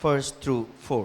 1 through 4।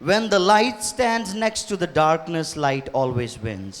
When the light stands next to the darkness, light always wins।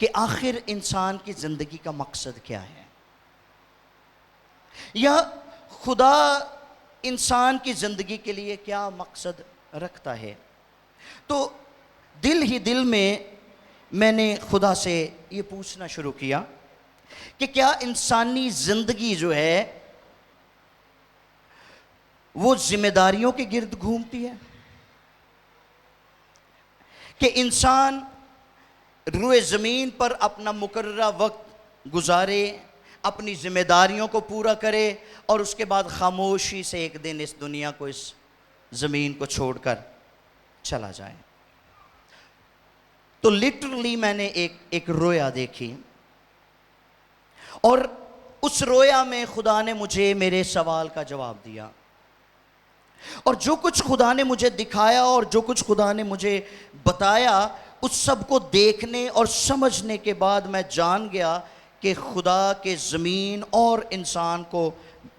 کہ آخر انسان کی زندگی کا مقصد کیا ہے، یا خدا انسان کی زندگی کے لیے کیا مقصد رکھتا ہے، تو دل ہی دل میں نے خدا سے یہ پوچھنا شروع کیا کہ کیا انسانی زندگی جو ہے وہ ذمہ داریوں کے گرد گھومتی ہے، کہ انسان روئے زمین پر اپنا مقررہ وقت گزارے، اپنی ذمہ داریوں کو پورا کرے اور اس کے بعد خاموشی سے ایک دن اس دنیا کو، اس زمین کو چھوڑ کر چلا جائے۔ تو لٹرلی میں نے ایک رویا دیکھی، اور اس رویا میں خدا نے مجھے میرے سوال کا جواب دیا، اور جو کچھ خدا نے مجھے دکھایا اور جو کچھ خدا نے مجھے بتایا، اس سب کو دیکھنے اور سمجھنے کے بعد میں جان گیا کہ خدا کے زمین اور انسان کو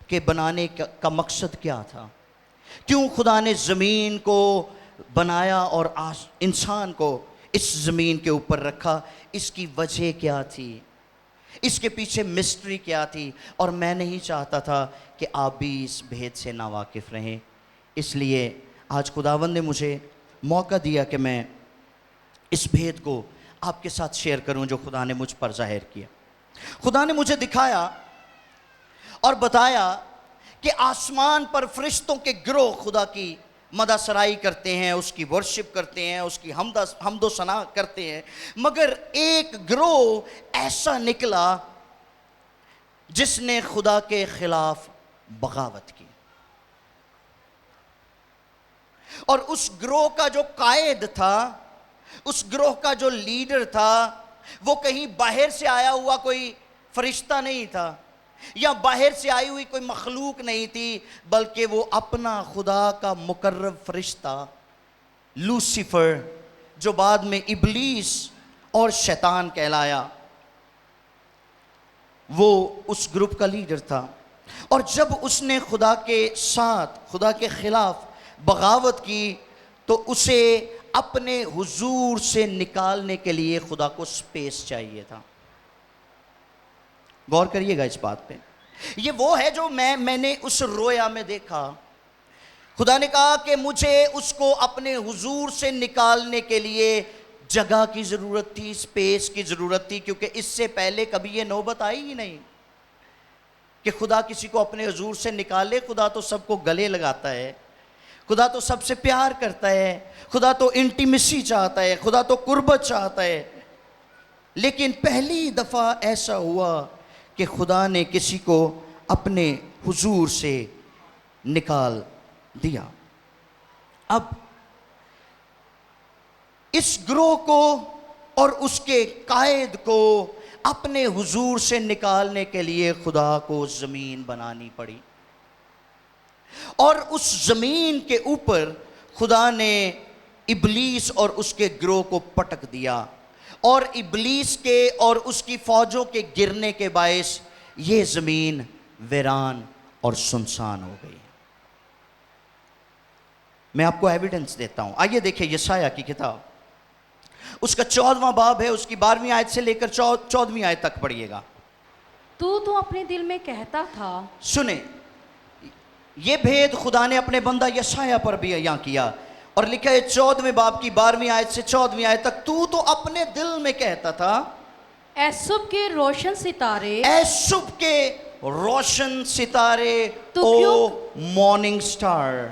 کے بنانے کا مقصد کیا تھا، کیوں خدا نے زمین کو بنایا اور انسان کو اس زمین کے اوپر رکھا، اس کی وجہ کیا تھی، اس کے پیچھے مسٹری کیا تھی، اور میں نہیں چاہتا تھا کہ آپ بھی اس بھید سے ناواقف رہیں۔ اس لیے آج خداوند نے مجھے موقع دیا کہ میں اس بھید کو آپ کے ساتھ شیئر کروں جو خدا نے مجھ پر ظاہر کیا۔ خدا نے مجھے دکھایا اور بتایا کہ آسمان پر فرشتوں کے گروہ خدا کی مدح سرائی کرتے ہیں، اس کی ورشپ کرتے ہیں، اس کی حمد و ثنا کرتے ہیں، مگر ایک گروہ ایسا نکلا جس نے خدا کے خلاف بغاوت کی، اور اس گروہ کا جو قائد تھا، اس گروہ کا جو لیڈر تھا، وہ کہیں باہر سے آیا ہوا کوئی فرشتہ نہیں تھا، یا باہر سے آئی ہوئی کوئی مخلوق نہیں تھی، بلکہ وہ اپنا خدا کا مقرب فرشتہ لوسیفر، جو بعد میں ابلیس اور شیطان کہلایا، وہ اس گروپ کا لیڈر تھا۔ اور جب اس نے خدا کے ساتھ، خدا کے خلاف بغاوت کی، تو اسے اپنے حضور سے نکالنے کے لیے خدا کو سپیس چاہیے تھا۔ غور کریے گا اس بات پہ، یہ وہ ہے جو میں نے اس رویا میں دیکھا۔ خدا نے کہا کہ مجھے اس کو اپنے حضور سے نکالنے کے لیے جگہ کی ضرورت تھی، سپیس کی ضرورت تھی، کیونکہ اس سے پہلے کبھی یہ نوبت آئی ہی نہیں کہ خدا کسی کو اپنے حضور سے نکالے۔ خدا تو سب کو گلے لگاتا ہے، خدا تو سب سے پیار کرتا ہے، خدا تو انٹیمیسی چاہتا ہے، خدا تو قربت چاہتا ہے، لیکن پہلی دفعہ ایسا ہوا کہ خدا نے کسی کو اپنے حضور سے نکال دیا۔ اب اس گروہ کو اور اس کے قائد کو اپنے حضور سے نکالنے کے لیے خدا کو زمین بنانی پڑی، اور اس زمین کے اوپر خدا نے ابلیس اور اس کے گروہ کو پٹک دیا، اور ابلیس کے اور اس کی فوجوں کے گرنے کے باعث یہ زمین ویران اور سنسان ہو گئی۔ میں آپ کو ایویڈنس دیتا ہوں، آئیے دیکھیں یسایہ کی کتاب، اس کا 14واں باب ہے، اس کی 12ویں آیت سے لے کر 14ویں آیت تک پڑھیے گا۔ تو اپنے دل میں کہتا تھا، سنیں، یہ بھید خدا نے اپنے بندہ یسایہ پر بھی بیان کیا، اور لکھا ہے 14ویں باب کی 12ویں آیت سے 14ویں آیت تک، تو اپنے دل میں کہتا تھا، اے صبح کے روشن ستارے، اے صبح کے روشن ستارے، تو او کیوں مارننگ سٹار۔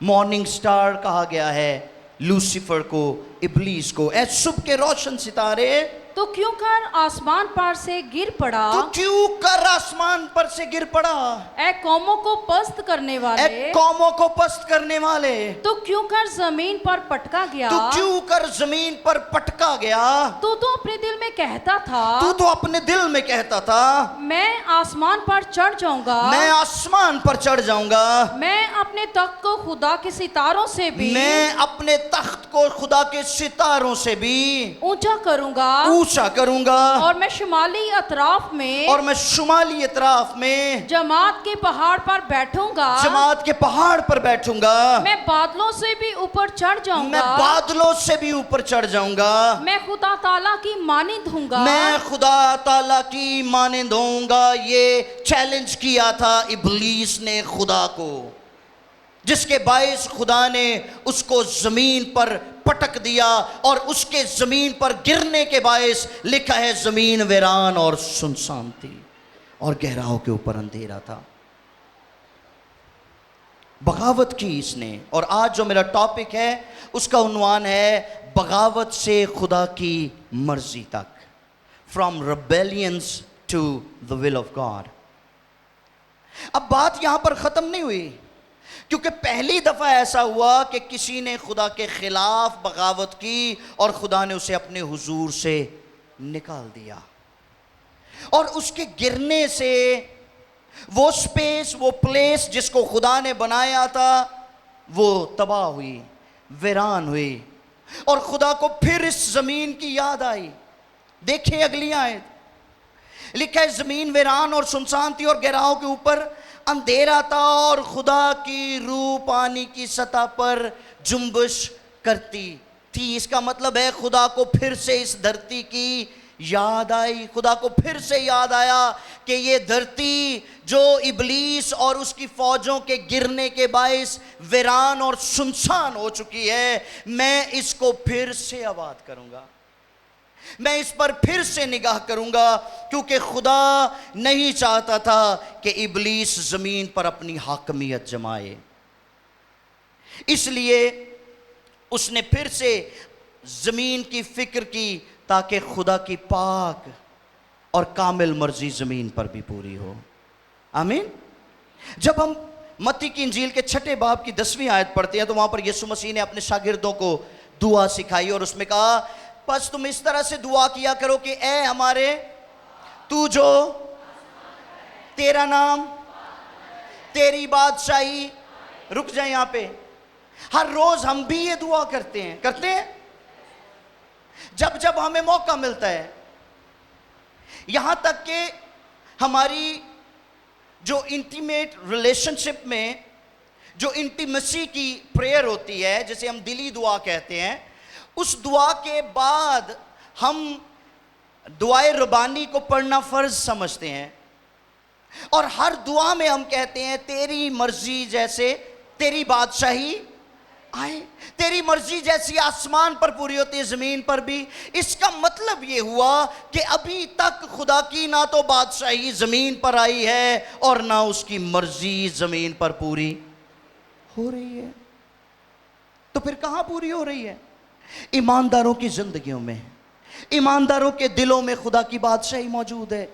مارننگ سٹار کہا گیا ہے لوسیفر کو، ابلیس کو۔ اے صبح کے روشن ستارے، تو کیوں کر آسمان پر سے گر پڑا، تو کیوں کر آسمان پر سے گر پڑا، اے قوموں کو پست کرنے والے، اے قوموں کو پست کرنے والے، تو کیوں کر زمین پر پٹکا گیا، تو کیوں کر زمین پر پٹکا گیا۔ تو اپنے دل میں کہتا تھا، تو اپنے دل میں کہتا تھا، میں آسمان پر چڑھ جاؤں گا، میں آسمان پر چڑھ جاؤں گا، میں اپنے تخت کو خدا کے ستاروں سے بھی میں اپنے تخت کو خدا کے ستاروں سے بھی اونچا کروں گا، اونچا کروں گا اور میں شمالی اطراف میں اور میں شمالی اطراف میں جماعت کے پہاڑ پر بیٹھوں گا جماعت کے پہاڑ پر بیٹھوں گا میں بادلوں سے بھی اوپر چڑھ جاؤں میں گا بادلوں سے بھی اوپر چڑھ جاؤں گا میں خدا تعالیٰ کی مانند ہوں گا میں خدا تعالیٰ کی مانند ہوں گا یہ چیلنج کیا تھا ابلیس نے خدا کو جس کے باعث خدا نے اس کو زمین پر پٹک دیا اور اس کے زمین پر گرنے کے باعث لکھا ہے زمین ویران اور سنسان تھی اور گہراؤں کے اوپر اندھیرا تھا بغاوت کی اس نے اور آج جو میرا ٹاپک ہے اس کا عنوان ہے بغاوت سے خدا کی مرضی تک from rebellions to the will of God اب بات یہاں پر ختم نہیں ہوئی کیونکہ پہلی دفعہ ایسا ہوا کہ کسی نے خدا کے خلاف بغاوت کی اور خدا نے اسے اپنے حضور سے نکال دیا اور اس کے گرنے سے وہ سپیس وہ پلیس جس کو خدا نے بنایا تھا وہ تباہ ہوئی ویران ہوئی اور خدا کو پھر اس زمین کی یاد آئی دیکھیں اگلی آیت لکھا ہے زمین ویران اور سنسان تھی اور گہراؤں کے اوپر اندھیرا تھا اور خدا کی روح پانی کی سطح پر جنبش کرتی تھی اس کا مطلب ہے خدا کو پھر سے اس دھرتی کی یاد آئی خدا کو پھر سے یاد آیا کہ یہ دھرتی جو ابلیس اور اس کی فوجوں کے گرنے کے باعث ویران اور سنسان ہو چکی ہے میں اس کو پھر سے آباد کروں گا میں اس پر پھر سے نگاہ کروں گا کیونکہ خدا نہیں چاہتا تھا کہ ابلیس زمین پر اپنی حاکمیت جمائے اس لیے اس نے پھر سے زمین کی فکر کی تاکہ خدا کی پاک اور کامل مرضی زمین پر بھی پوری ہو آمین جب ہم متی کی انجیل کے 6 باب کی 10ویں آیت پڑھتے ہیں تو وہاں پر یسوع مسیح نے اپنے شاگردوں کو دعا سکھائی اور اس میں کہا پس تم اس طرح سے دعا کیا کرو کہ اے ہمارے تو جو تیرا نام تیری بادشاہی رک جائیں یہاں پہ ہر روز ہم بھی یہ دعا کرتے ہیں جب ہمیں موقع ملتا ہے یہاں تک کہ ہماری جو انٹیمیٹ ریلیشن شپ میں جو انٹیمیسی کی پریئر ہوتی ہے جسے ہم دلی دعا کہتے ہیں اس دعا کے بعد ہم دعائے ربانی کو پڑھنا فرض سمجھتے ہیں اور ہر دعا میں ہم کہتے ہیں تیری مرضی جیسے تیری بادشاہی آئے تیری مرضی جیسی آسمان پر پوری ہوتی ہے زمین پر بھی اس کا مطلب یہ ہوا کہ ابھی تک خدا کی نہ تو بادشاہی زمین پر آئی ہے اور نہ اس کی مرضی زمین پر پوری ہو رہی ہے تو پھر کہاں پوری ہو رہی ہے ایمانداروں کی زندگیوں میں ایمانداروں کے دلوں میں خدا کی بادشاہی موجود ہے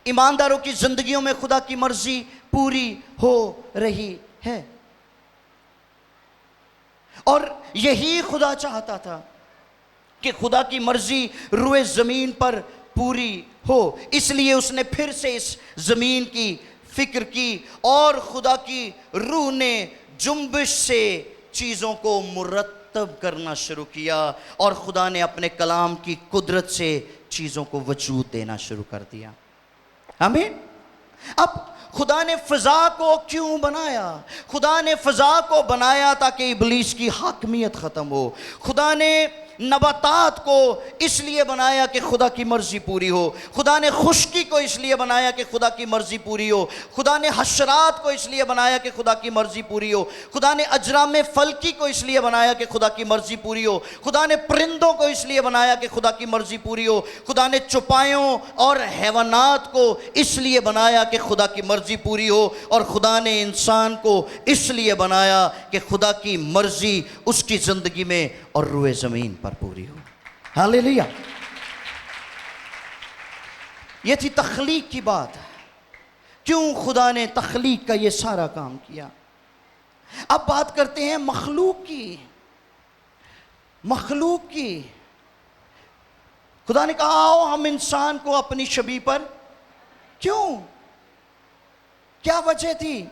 ایمانداروں کی زندگیوں میں خدا کی مرضی پوری ہو رہی ہے اور یہی خدا چاہتا تھا کہ خدا کی مرضی روئے زمین پر پوری ہو اس لیے اس نے پھر سے اس زمین کی فکر کی اور خدا کی روح نے جنبش سے چیزوں کو مرتب کرنا شروع کیا اور خدا نے اپنے کلام کی قدرت سے چیزوں کو وجود دینا شروع کر دیا آمین اب خدا نے فضا کو کیوں بنایا خدا نے فضا کو بنایا تاکہ ابلیس کی حاکمیت ختم ہو خدا نے نباتات کو اس لیے بنایا کہ خدا کی مرضی پوری ہو خدا نے خشکی کو اس لیے بنایا کہ خدا کی مرضی پوری ہو خدا نے حشرات کو اس لیے بنایا کہ خدا کی مرضی پوری ہو خدا نے اجرام فلکی کو اس لیے بنایا کہ خدا کی مرضی پوری ہو خدا نے پرندوں کو اس لیے بنایا کہ خدا کی مرضی پوری ہو خدا نے چوپایوں اور حیوانات کو اس لیے بنایا کہ خدا کی مرضی پوری ہو اور خدا نے انسان کو اس لیے بنایا کہ خدا کی مرضی اس کی زندگی میں اور روئے زمین پر پوری ہو ہاللیلویا یہ تھی تخلیق کی بات کیوں خدا نے تخلیق کا یہ سارا کام کیا اب بات کرتے ہیں مخلوق کی خدا نے کہا آؤ ہم انسان کو اپنی شبیہ پر کیوں کیا وجہ تھی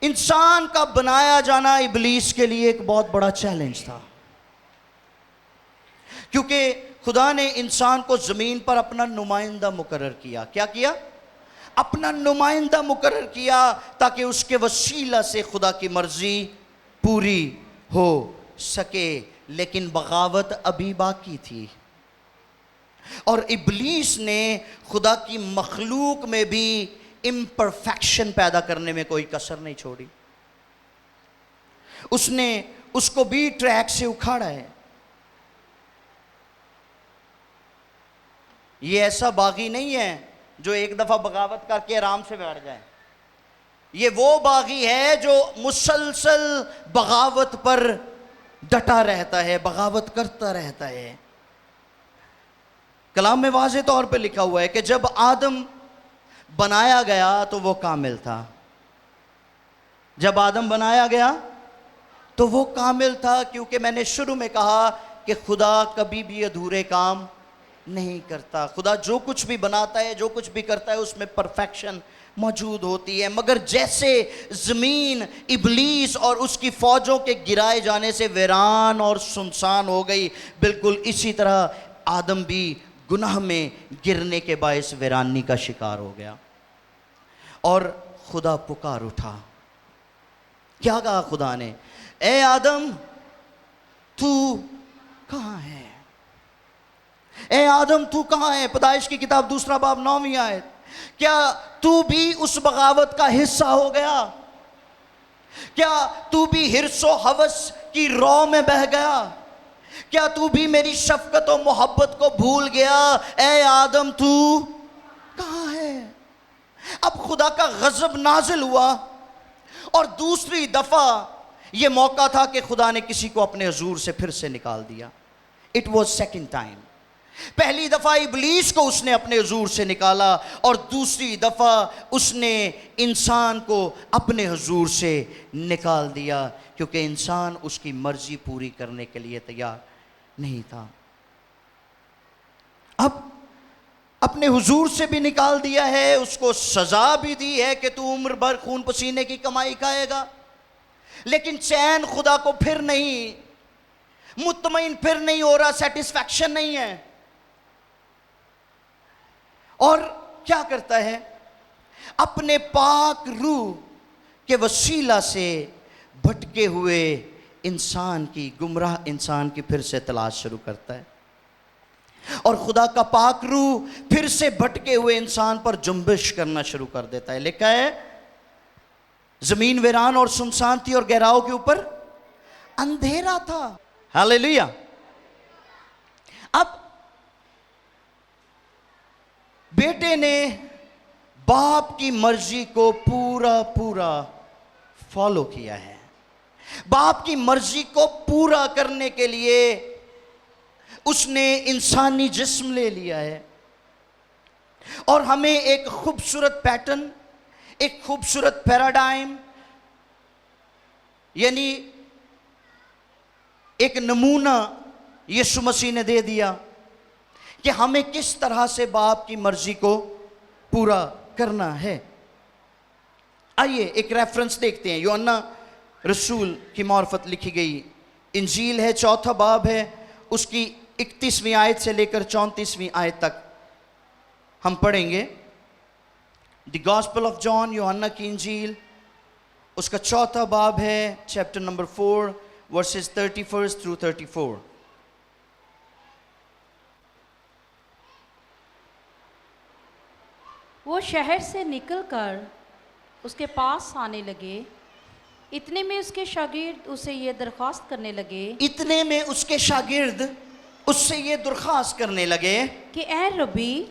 انسان کا بنایا جانا ابلیس کے لیے ایک بہت بڑا چیلنج تھا کیونکہ خدا نے انسان کو زمین پر اپنا نمائندہ مقرر کیا. کیا کیا؟ اپنا نمائندہ مقرر کیا تاکہ اس کے وسیلہ سے خدا کی مرضی پوری ہو سکے. لیکن بغاوت ابھی باقی تھی اور ابلیس نے خدا کی مخلوق میں بھی امپرفیکشن پیدا کرنے میں کوئی کسر نہیں چھوڑی. اس نے اس کو بھی ٹریک سے اکھاڑا ہے. یہ ایسا باغی نہیں ہے جو ایک دفعہ بغاوت کر کے آرام سے بیٹھ جائے. یہ وہ باغی ہے جو مسلسل بغاوت پر ڈٹا رہتا ہے, بغاوت کرتا رہتا ہے. کلام میں واضح طور پہ لکھا ہوا ہے کہ جب آدم بنایا گیا تو وہ کامل تھا. جب آدم بنایا گیا تو وہ کامل تھا, کیونکہ میں نے شروع میں کہا کہ خدا کبھی بھی ادھورے کام نہیں کرتا. خدا جو کچھ بھی بناتا ہے, جو کچھ بھی کرتا ہے, اس میں پرفیکشن موجود ہوتی ہے. مگر جیسے زمین ابلیس اور اس کی فوجوں کے گرائے جانے سے ویران اور سنسان ہو گئی, بالکل اسی طرح آدم بھی گناہ میں گرنے کے باعث ویرانی کا شکار ہو گیا. اور خدا پکار اٹھا. کیا کہا خدا نے؟ اے آدم تو کہاں ہے؟ اے آدم تو کہاں ہے؟ پیدائش کی کتاب 2 باب 9 آیت. کیا تو بھی اس بغاوت کا حصہ ہو گیا؟ کیا تو بھی حرص و ہوس کی رو میں بہہ گیا؟ کیا تو بھی میری شفقت و محبت کو بھول گیا؟ اے آدم تو کہاں ہے؟ اب خدا کا غضب نازل ہوا اور دوسری دفعہ یہ موقع تھا کہ خدا نے کسی کو اپنے حضور سے پھر سے نکال دیا. It was second time. پہلی دفعہ ابلیس کو اس نے اپنے حضور سے نکالا اور دوسری دفعہ اس نے انسان کو اپنے حضور سے نکال دیا, کیونکہ انسان اس کی مرضی پوری کرنے کے لیے تیار نہیں تھا. اب اپنے حضور سے بھی نکال دیا ہے, اس کو سزا بھی دی ہے کہ تو عمر بھر خون پسینے کی کمائی کھائے گا, لیکن چین خدا کو پھر نہیں, مطمئن پھر نہیں ہو رہا, سیٹسفیکشن نہیں ہے. اور کیا کرتا ہے؟ اپنے پاک روح کے وسیلہ سے بھٹکے ہوئے انسان کی, گمراہ انسان کی پھر سے تلاش شروع کرتا ہے. اور خدا کا پاک روح پھر سے بھٹکے ہوئے انسان پر جنبش کرنا شروع کر دیتا ہے. لکھا ہے زمین ویران اور سنسان تھی اور گہراؤں کے اوپر اندھیرا تھا. ہاللیلویا. اب بیٹے نے باپ کی مرضی کو پورا فالو کیا ہے. باپ کی مرضی کو پورا کرنے کے لیے اس نے انسانی جسم لے لیا ہے اور ہمیں ایک خوبصورت پیٹرن, ایک خوبصورت پیراڈائم, یعنی ایک نمونہ یسوع مسیح نے دے دیا کہ ہمیں کس طرح سے باپ کی مرضی کو پورا کرنا ہے. آئیے ایک ریفرنس دیکھتے ہیں. یوحنا رسول کی معرفت لکھی گئی انجیل ہے, 4 باب ہے, اس کی 31ویں آیت سے لے کر 34ویں آیت تک ہم پڑھیں گے. دی گاسپل آف جان, یوحنا کی انجیل, اس کا 4 باب ہے, چیپٹر نمبر 4, ورسز 31 through 34. وہ شہر سے نکل کر اس کے پاس آنے لگے. اتنے میں اس کے شاگرد اسے یہ درخواست کرنے لگے اتنے میں اس کے شاگرد اس سے یہ درخواست کرنے لگے کہ اے ربی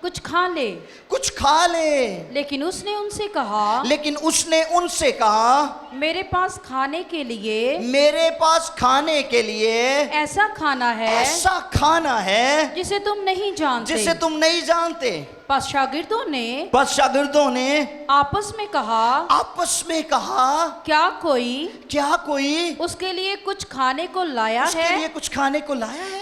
کچھ کھا لے. کچھ کھا لے. لیکن اس نے ان سے کہا میرے پاس کھانے کے لیے ایسا کھانا ہے جسے تم نہیں جانتے. پس شاگردوں نے آپس میں کہا کیا کوئی اس کے لیے کچھ کھانے کو لایا ہے؟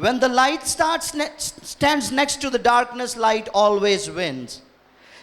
when the light stands next to the darkness, light always wins।